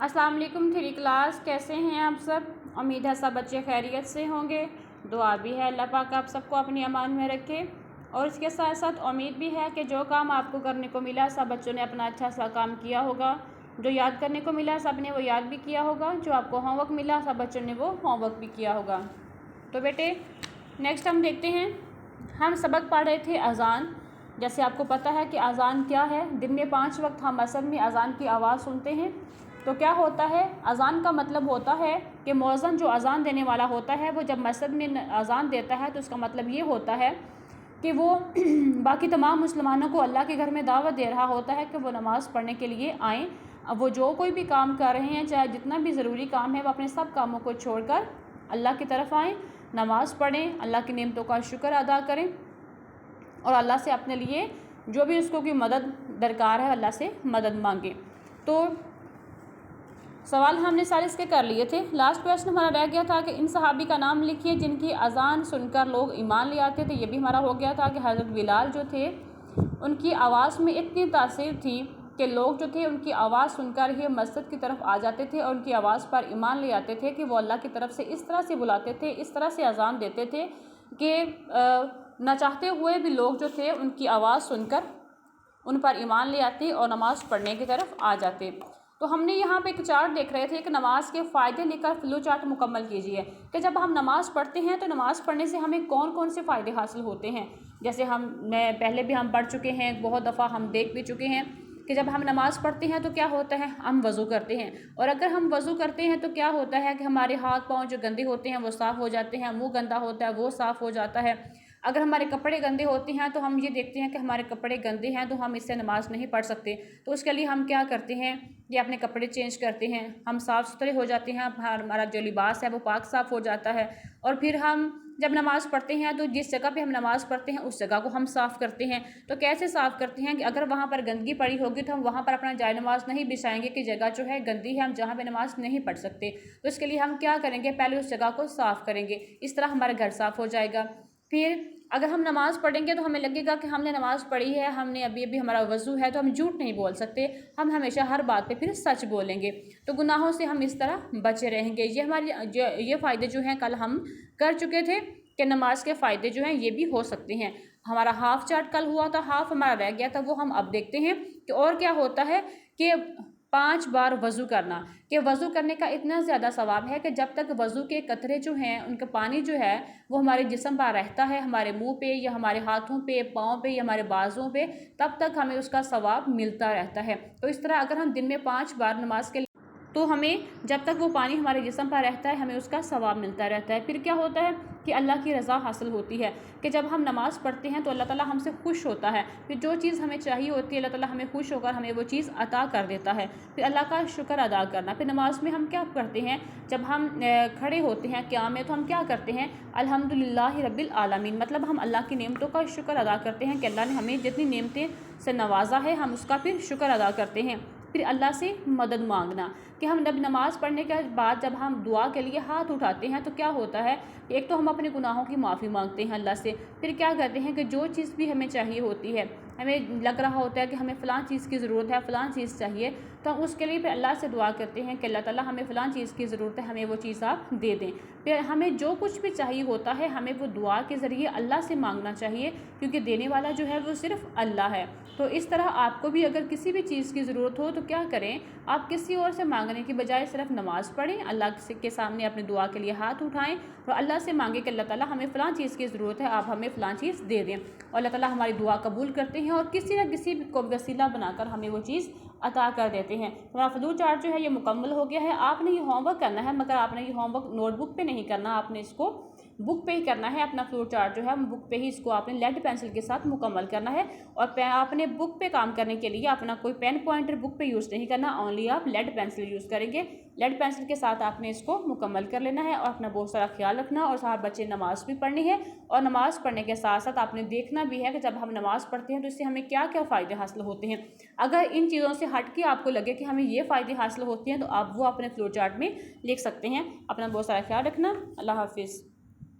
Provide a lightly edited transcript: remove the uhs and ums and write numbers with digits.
अस्सलाम वालेकुम three class, कैसे हैं आप सब। उम्मीद है सब बच्चे खैरियत से होंगे। दुआ भी है अल्लाह पाक आप सबको अपनी अमान में रखे, और इसके साथ साथ उम्मीद भी है कि जो काम आपको करने को मिला सब बच्चों ने अपना अच्छा सा काम किया होगा। जो याद करने को मिला सब ने वो याद भी किया होगा, जो आपको होमवर्क मिला सब बच्चों ने वो होमवर्क भी किया होगा। तो बेटे नेक्स्ट हम देखते हैं, हम सबक पढ़ रहे थे अज़ान। जैसे आपको पता है कि अज़ान क्या है। दिन में 5 वक्त हम मस्जिद में अज़ान की आवाज़ सुनते हैं। तो क्या होता है, अज़ान का मतलब होता है कि मौज़न जो अज़ान देने वाला होता है वो जब मस्जिद में अज़ान देता है तो उसका मतलब ये होता है कि वो बाकी तमाम मुसलमानों को अल्लाह के घर में दावत दे रहा होता है कि वो नमाज़ पढ़ने के लिए आएँ। अब वो जो कोई भी काम कर रहे हैं, चाहे जितना भी ज़रूरी काम है, वो अपने सब कामों को छोड़कर अल्लाह की तरफ आएँ, नमाज़ पढ़ें, अल्लाह की नेमतों का शुक्र अदा करें और अल्लाह से अपने लिए जो भी उसको कोई मदद दरकार है अल्लाह से मदद मांगे। तो सवाल हमने सारे इसके कर लिए थे। लास्ट क्वेश्चन हमारा रह गया था कि इन सहाबी का नाम लिखिए जिनकी अज़ान सुनकर लोग ईमान ले आते थे। ये भी हमारा हो गया था कि हज़रत बिलाल जो थे उनकी आवाज़ में इतनी तासीर थी कि लोग जो थे उनकी आवाज़ सुनकर ही मस्जिद की तरफ आ जाते थे और उनकी आवाज़ पर ईमान ले आते थे कि वो अल्लाह की तरफ से इस तरह से बुलाते थे, इस तरह से अज़ान देते थे कि न चाहते हुए भी लोग जो थे उनकी आवाज़ सुनकर उन पर ईमान ले आते और नमाज़ पढ़ने की तरफ आ जाते। तो हमने यहाँ पे एक चार्ट देख रहे थे कि नमाज के फ़ायदे लेकर फ्लो चार्ट मुकम्मल कीजिए कि जब हम नमाज़ पढ़ते हैं तो नमाज़ पढ़ने से हमें कौन कौन से फ़ायदे हासिल होते हैं। जैसे मैं पहले भी हम पढ़ चुके हैं, बहुत दफ़ा हम देख भी चुके हैं कि जब हम नमाज़ पढ़ते हैं तो क्या होता है, हम वज़ू करते हैं, और अगर हम वज़ू करते हैं तो क्या होता है कि हमारे हाथ पाँव जो गंदे होते हैं वो साफ़ हो जाते हैं, मुँह गंदा होता है वो साफ़ हो जाता है। अगर हमारे कपड़े गंदे होते हैं तो हम ये देखते हैं कि हमारे कपड़े गंदे हैं तो हम इससे नमाज़ नहीं पढ़ सकते। तो उसके लिए हम क्या करते हैं, ये अपने कपड़े चेंज करते हैं, हम साफ़ सुथरे हो जाते हैं, हमारा जो लिबास है वो पाक साफ़ हो जाता है। और फिर हम जब नमाज़ पढ़ते हैं तो जिस जगह पे हम नमाज़ पढ़ते हैं उस जगह को हम साफ़ करते हैं। तो कैसे साफ़ करते हैं कि अगर वहाँ पर गंदगी पड़ी होगी तो हम वहाँ पर अपना जाए नमाज़ नहीं बिछाएंगे कि जगह जो है गंदी है, हम जहाँ पे नमाज़ नहीं पढ़ सकते। तो इसके लिए हम क्या करेंगे, पहले उस जगह को साफ़ करेंगे, इस तरह हमारा घर साफ़ हो जाएगा। फिर अगर हम नमाज़ पढ़ेंगे तो हमें लगेगा कि हमने नमाज़ पढ़ी है, हमने अभी अभी हमारा वज़ू है, तो हम झूठ नहीं बोल सकते, हम हमेशा हर बात पे फिर सच बोलेंगे। तो गुनाहों से हम इस तरह बचे रहेंगे। ये हमारी ये फ़ायदे जो हैं कल हम कर चुके थे कि नमाज के फ़ायदे जो हैं ये भी हो सकते हैं। हमारा हाफ़ चार्ट कल हुआ था, हाफ़ हमारा रह गया था, वो हम अब देखते हैं कि और क्या होता है कि 5 बार वज़ू करना, कि वज़ू करने का इतना ज़्यादा सवाब है कि जब तक वज़ू के कतरे जो हैं उनका पानी जो है वो हमारे जिस्म पर रहता है, हमारे मुंह पे या हमारे हाथों पे, पाँव पे या हमारे बाजुओं पे, तब तक हमें उसका सवाब मिलता रहता है। तो इस तरह अगर हम दिन में 5 बार नमाज के तो हमें जब तक वो पानी हमारे जिस्म पर रहता है हमें उसका सवाब मिलता रहता है। फिर क्या होता है कि अल्लाह की रज़ा हासिल होती है कि जब हम नमाज़ पढ़ते हैं तो अल्लाह ताला हमसे खुश होता है। फिर जो चीज़ हमें चाहिए होती है अल्लाह ताला हमें खुश होकर हमें वो चीज़ अता कर देता है। फिर अल्लाह का शुक्र अदा करना। फिर नमाज़ में हम क्या करते हैं, जब हम खड़े होते हैं क़याम में तो हम क्या करते हैं, अल्हम्दुलिल्लाहि रब्बिल आलमीन, मतलब हम अल्लाह की नेमतों का शुक्र अदा करते हैं कि अल्लाह ने हमें जितनी नेमतें से नवाजा है हम उसका फिर शुक्र अदा करते हैं। फिर अल्लाह से मदद मांगना, कि हम जब नमाज़ पढ़ने के बाद जब हम दुआ के लिए हाथ उठाते हैं तो क्या होता है, एक तो हम अपने गुनाहों की माफ़ी मांगते हैं अल्लाह से। फिर क्या करते हैं कि जो चीज़ भी हमें चाहिए होती है, हमें लग रहा होता है कि हमें फ़लाँ चीज़ की ज़रूरत है, फ़लाँ चीज़ चाहिए, तो हम उसके लिए फिर अल्लाह से दुआ करते हैं कि अल्लाह ताला हमें फ़लाँ चीज़ की ज़रूरत है, हमें वो चीज़ आप दे दें। फिर हमें जो कुछ भी चाहिए होता है हमें वो दुआ के ज़रिए अल्लाह से मांगना चाहिए, क्योंकि देने वाला जो है वो सिर्फ़ अल्लाह है। तो इस तरह आपको भी अगर किसी भी चीज़ की ज़रूरत हो तो क्या करें, आप किसी और से मांगने की बजाय सिर्फ नमाज़ पढ़ें, अल्लाह के सामने अपनी दुआ के लिए हाथ उठाएं और अल्लाह से मांगें कि अल्लाह ताला हमें फ़लाँ चीज़ की ज़रूरत है, आप हमें फ़लाँ चीज़ दे दें। और अल्लाह ताला हमारी दुआ कबूल करते हैं और किसी न किसी को वसीला बनाकर हमें वो चीज़ अता कर देते हैं। हमारा फ्लो चार्ट जो है ये मुकम्मल हो गया है। आपने ये होमवर्क करना है, मगर आपने ये होमवर्क नोटबुक पे नहीं करना, आपने इसको बुक पे ही करना है। अपना फ्लो चार्ट जो है बुक पे ही इसको आपने लेड पेंसिल के साथ मुकम्मल करना है। और आपने बुक पे काम करने के लिए अपना कोई पेन पॉइंटर बुक पे यूज़ नहीं करना, ओनली आप लेड पेंसिल यूज़ करेंगे। लेड पेंसिल के साथ आपने इसको मुकम्मल कर लेना है और अपना बहुत सारा ख्याल रखना। और साथ बच्चे नमाज़ भी पढ़नी है, और नमाज़ पढ़ने के साथ साथ आपने देखना भी है कि जब हम नमाज़ पढ़ते हैं तो इससे हमें क्या क्या फ़ायदे हासिल होते हैं। अगर इन चीज़ों से हट के आपको लगे कि हमें ये फ़ायदे हासिल होते हैं तो आप वो अपने फ्लो चार्ट में लिख सकते हैं। अपना बहुत सारा ख्याल रखना। अल्लाह हाफिज़।